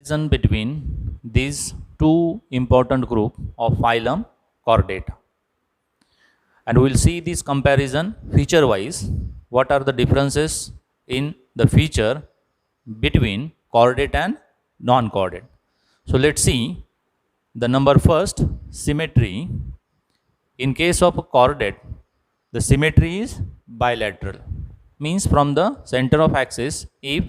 Comparison between these two important group of phylum Chordata, and we will see this comparison feature wise. What are the differences in the feature between chordate and non-chordate? So let's see the number first, symmetry. In case of chordate, the symmetry is bilateral, means from the center of axis, if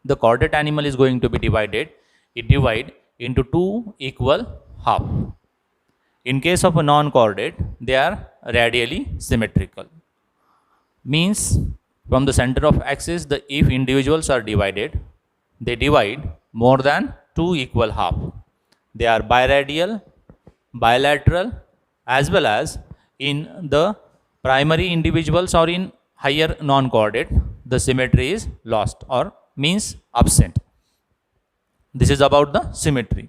the chordate animal is going to be divided, it divide into two equal half. In case of a non-chordate, they are radially symmetrical, means from the center of axis, the if individuals are divided, they divide more than two equal half. They are biradial, bilateral, as well as in the primary individuals or in higher non-chordate, the symmetry is lost or means absent. This is about the symmetry.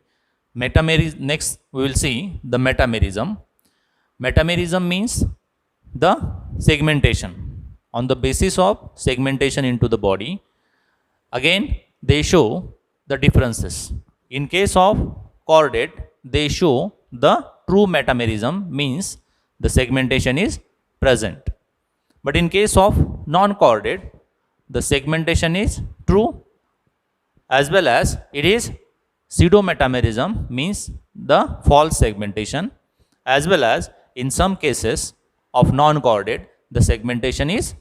Metamerism, next we will see the metamerism. Metamerism means the segmentation. On the basis of segmentation into the body, again they show the differences. In case of chordate, they show the true metamerism, means the segmentation is present. But in case of non-chordate, the segmentation is true as well as it is pseudo-metamerism, means the false segmentation, as well as in some cases of non-chordate, the segmentation is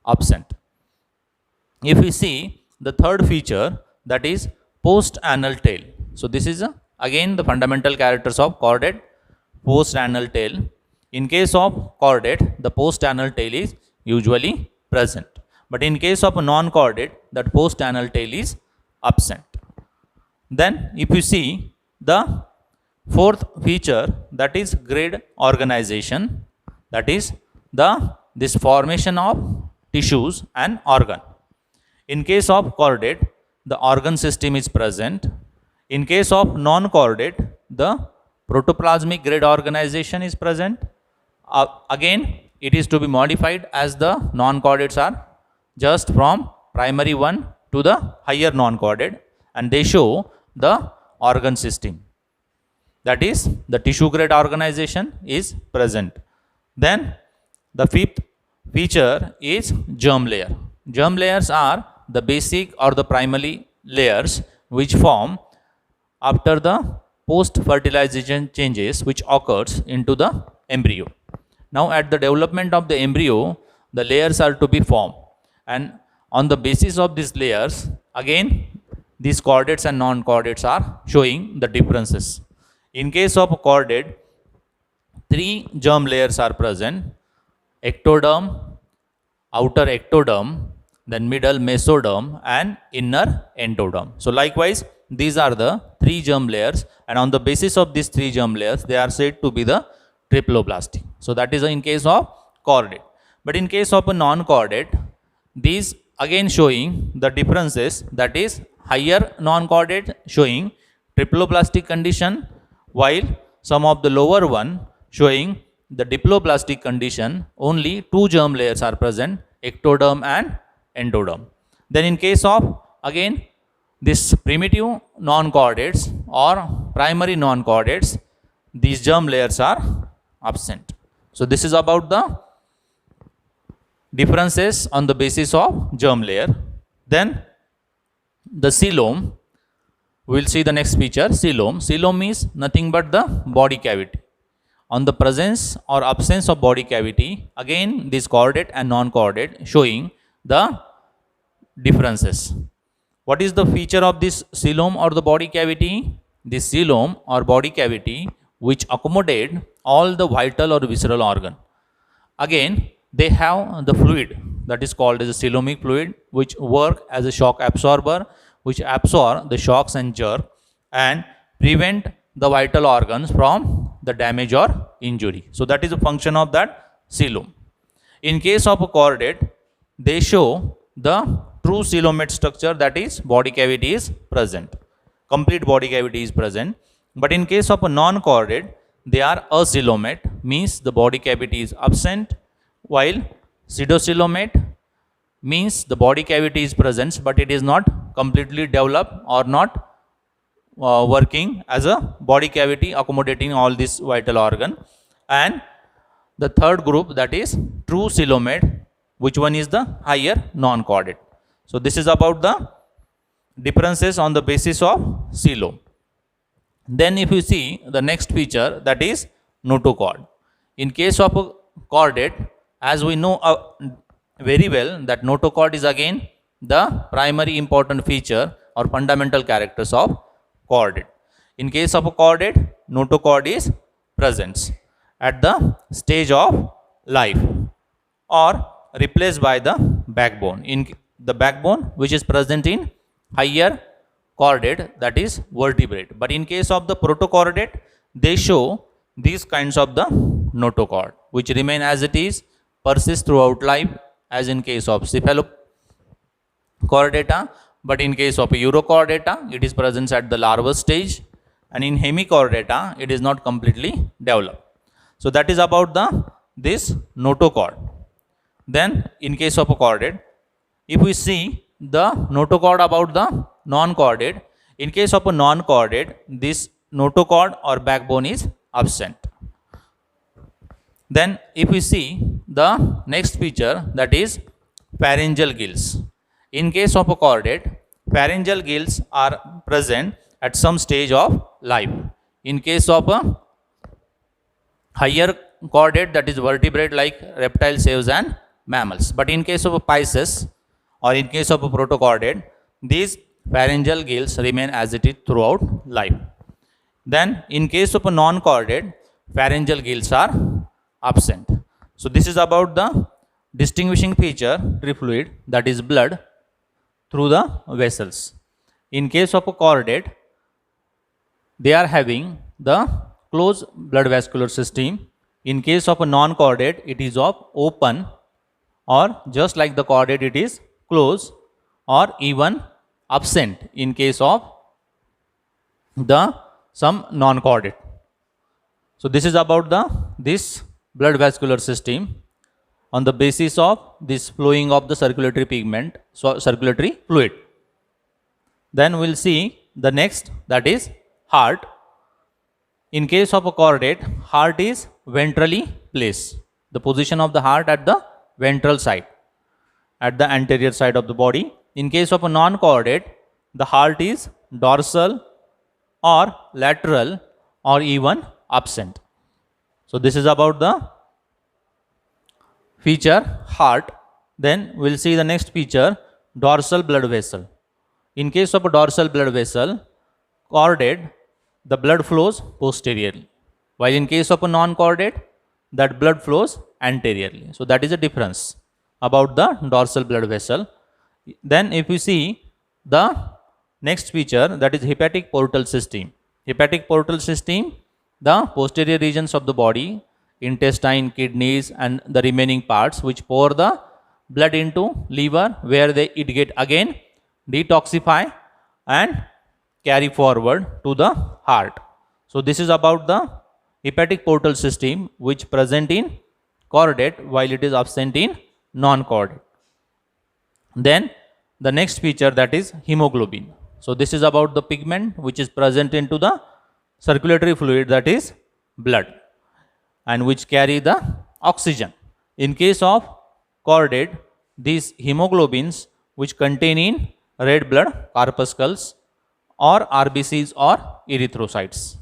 absent. If we see the third feature, that is post-anal tail. So this is again the fundamental characters of chordate, post-anal tail. In case of chordate, the post-anal tail is usually present, but in case of a non-chordate, that post-anal tail is absent. Then if you see the fourth feature, that is grid organization, that is this formation of tissues and organ. In case of chordate, the organ system is present. In case of non-chordate, the protoplasmic grid organization is present. Again, it is to be modified as the non-chordates are just from primary one to the higher non-chordate, and they show the organ system. That is, the tissue grid organization is present. Then the fifth feature is germ layer. Germ layers are the basic or the primary layers which form after the post-fertilization changes which occurs into the embryo. Now at the development of the embryo, the layers are to be formed, and on the basis of these layers, again these chordates and non-chordates are showing the differences. In case of chordate, three germ layers are present: ectoderm, outer ectoderm, then middle mesoderm, and inner endoderm. So likewise, these are the three germ layers, and on the basis of these three germ layers, they are said to be the triploblastic. So that is in case of chordate. But in case of a non-chordate, these again showing the differences, that is higher non-chordate showing triploblastic condition, while some of the lower one showing the diploblastic condition. Only two germ layers are present, ectoderm and endoderm. Then in case of again this primitive non-chordates or primary non-chordates, these germ layers are absent. So this is about the differences on the basis of germ layer. Then the coelom, we will see the next feature, coelom. Coelom means nothing but the body cavity. On the presence or absence of body cavity, again this chordate and non-chordate showing the differences. What is the feature of this coelom or the body cavity? This coelom or body cavity which accommodate all the vital or visceral organ. Again, they have the fluid that is called as a coelomic fluid, which work as a shock absorber, which absorb the shocks and jerk and prevent the vital organs from the damage or injury. So that is a function of that coelom. In case of a chordate, they show the true coelomate structure, that is body cavity is present, complete body cavity is present. But in case of a non-chordate, they are acoelomate, means the body cavity is absent, while pseudocoelomate means the body cavity is present but it is not completely developed or not working as a body cavity accommodating all this vital organ. And the third group, that is true coelomate, which one is the higher non-chordate. So this is about the differences on the basis of coelom. Then if you see the next feature, that is notochord. In case of a chordate, as we know very well, that notochord is again the primary important feature or fundamental characters of chordate. In case of a chordate, notochord is present at the stage of life or replaced by the backbone. In the backbone which is present in higher chordate, that is vertebrate. But in case of the protochordate, they show these kinds of the notochord which remain as it is, persist throughout life, as in case of cephalochordata. But in case of urochordata, it is present at the larval stage, and in hemichordata, it is not completely developed. So that is about this notochord. Then in case of a chordate, if we see the notochord about the non-chordate, in case of a non-chordate, this notochord or backbone is absent. Then if we see the next feature, that is pharyngeal gills. In case of a chordate, pharyngeal gills are present at some stage of life. In case of a higher chordate, that is vertebrate like reptiles, aves and mammals. But in case of a Pisces or in case of a protochordate, these pharyngeal gills remain as it is throughout life. Then in case of a non-chordate, pharyngeal gills are absent. So this is about the distinguishing feature fluid, that is blood through the vessels. In case of a chordate, they are having the closed blood vascular system. In case of a non-chordate, it is of open, or just like the chordate, it is closed or even absent in case of the some non-chordate. So this is about this blood vascular system on the basis of this flowing of the circulatory pigment, so circulatory fluid. Then we'll see the next, that is heart. In case of a chordate, heart is ventrally placed. The position of the heart at the ventral side, at the anterior side of the body. In case of a non-chordate, the heart is dorsal or lateral or even absent. So this is about the feature heart. Then we'll see the next feature, dorsal blood vessel. In case of a dorsal blood vessel, chordate, the blood flows posteriorly, while in case of a non-chordate, that blood flows anteriorly. So that is a difference about the dorsal blood vessel. Then if you see the next feature, that is hepatic portal system. Hepatic portal system, the posterior regions of the body, intestine, kidneys and the remaining parts which pour the blood into liver, where it get again detoxify and carry forward to the heart. So this is about the hepatic portal system which present in chordate while it is absent in non-chordate. Then the next feature, that is hemoglobin. So this is about the pigment which is present into the circulatory fluid, that is blood, and which carry the oxygen. In case of chordate, these hemoglobins which contain in red blood corpuscles or RBCs or erythrocytes,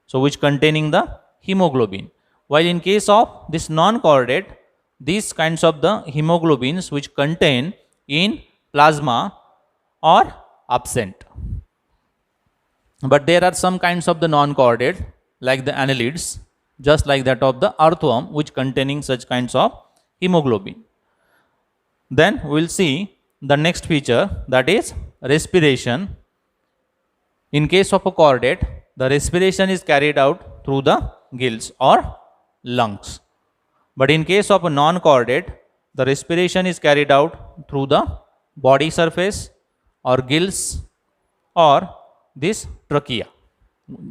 so which containing the hemoglobin. While in case of this non-chordate, these kinds of the hemoglobins which contain in plasma are absent. But there are some kinds of the non-chordate like the annelids, just like that of the earthworm, which containing such kinds of hemoglobin. Then we will see the next feature, that is respiration. In case of a chordate, the respiration is carried out through the gills or lungs. But in case of a non-chordate, the respiration is carried out through the body surface or gills or this trachea,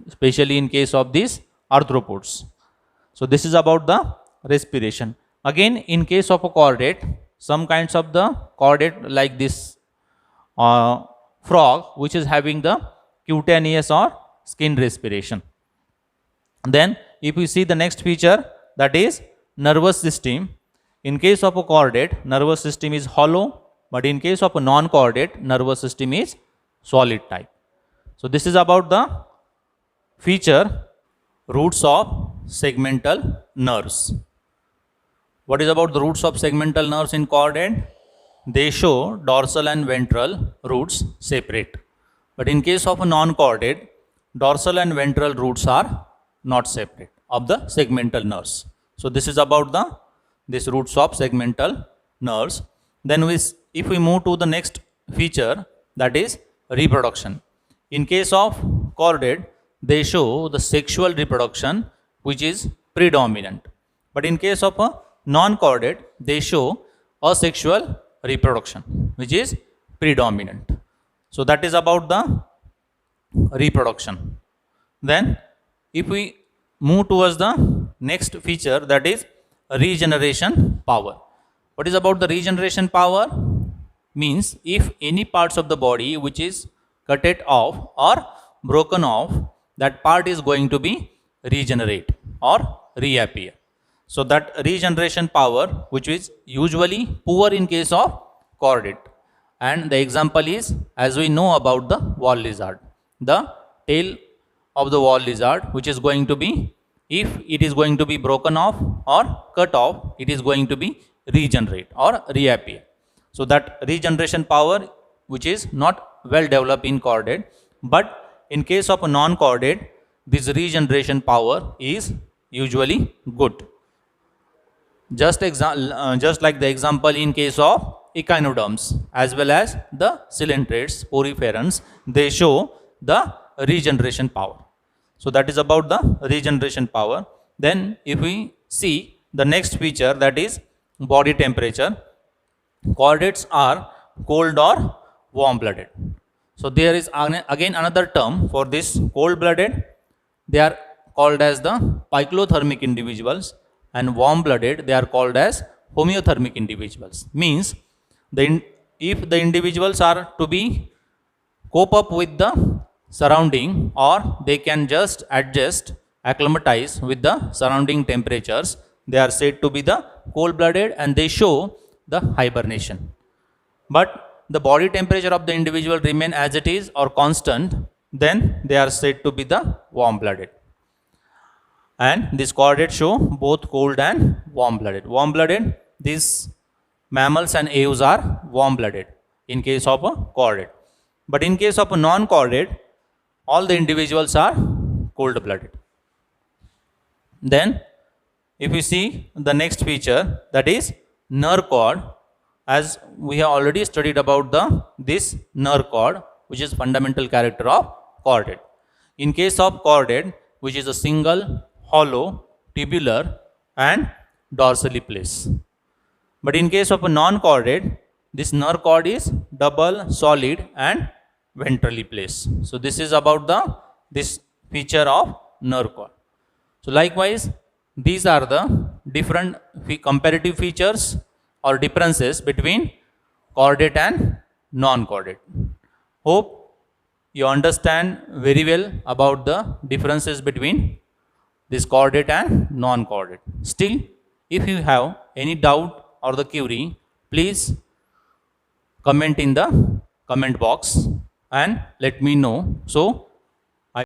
especially in case of these arthropods. So this is about the respiration. Again, in case of a chordate, some kinds of the chordate like this frog which is having the cutaneous or skin respiration. Then if we see the next feature, that is nervous system. In case of a chordate, nervous system is hollow, but in case of a non-chordate, nervous system is solid type. So this is about the feature roots of segmental nerves. What is about the roots of segmental nerves in chordate? They show dorsal and ventral roots separate. But in case of a non-chordate, dorsal and ventral roots are not separate of the segmental nerves. So this is about this roots of segmental nerves. Then if we move to the next feature, that is reproduction. In case of chordate, they show the sexual reproduction which is predominant. But in case of a non-chordate, they show asexual reproduction which is predominant. So that is about the reproduction. Then if we move towards the next feature, that is regeneration power. What is about the regeneration power? Means if any parts of the body which is cut off or broken off, that part is going to be regenerate or reappear. So that regeneration power which is usually poor in case of chordate. And the example is, as we know about the wall lizard, the tail of the wall lizard which is going to be, if it is going to be broken off or cut off, it is going to be regenerate or reappear. So that regeneration power which is not well developed in chordate, but in case of a non-chordate, this regeneration power is usually good. Just like the example in case of echinoderms as well as the coelentrates, poriferans, they show the regeneration power. So that is about the regeneration power. Then if we see the next feature, that is body temperature. Chordates are cold or warm blooded. So there is again another term for this cold blooded. They are called as the pykothermic individuals, and warm blooded they are called as homeothermic individuals. Means if the individuals are to be cope up with the surrounding, or they can just adjust, acclimatize with the surrounding temperatures, they are said to be the cold blooded and they show the hibernation. But the body temperature of the individual remain as it is or constant, then they are said to be the warm blooded. And these chordates show both cold and warm blooded. Warm blooded, these mammals and ewes are warm blooded in case of a chordate. But in case of a non-chordate, all the individuals are cold blooded. Then if we see the next feature, that is nerve cord. As we have already studied about this nerve cord, which is fundamental character of chordate. In case of chordate, which is a single, hollow, tubular and dorsally placed. But in case of a non-chordate, this nerve cord is double, solid and ventrally placed. So this is about this feature of nerve cord. So likewise, these are the different comparative features or differences between chordate and non-chordate. Hope you understand very well about the differences between this chordate and non-chordate. Still, if you have any doubt or the query, please comment in the comment box and let me know. So